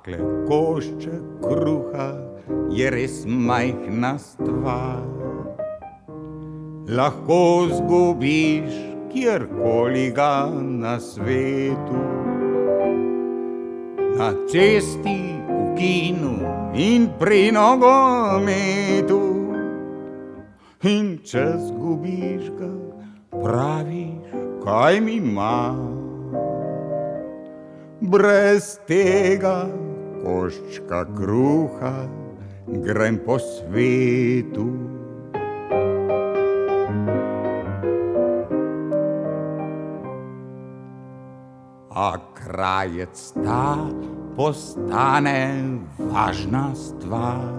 takle košček kruha je res majhna stvar. Lahko zgubiš kjerkoli ga na svetu, na cesti, v kinu in pri nogometu. In če zgubiš ga, praviš, kaj mi ima. Brez tega koščka kruha grem po svetu. A krajec ta postane važna stvar.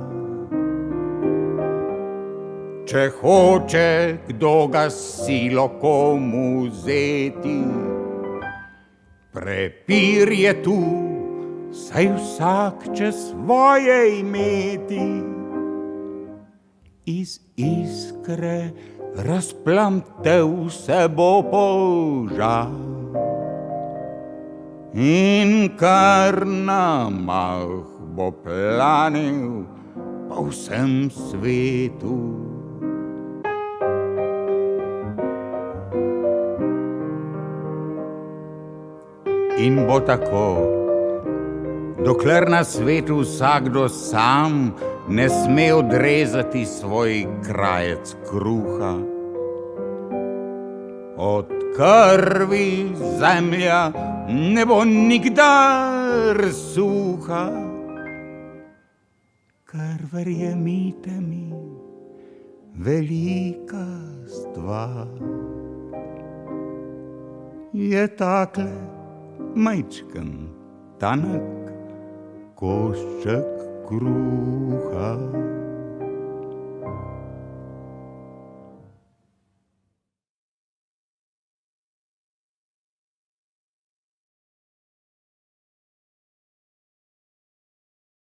Če hoče kdo ga silo komu vzeti, prepir je tu, saj vsak če svoje imeti. Iz iskre razplamtev se bo požar in kar na mah bo planil po vsem svetu. In bo tako, dokler na svetu vsakdo sam ne sme odrezati svoj krajec kruha. Od krvi zemlja ne bo nikdar suha, ker verjemite mi, velika stvar je takle majčken, tanek košček kruha.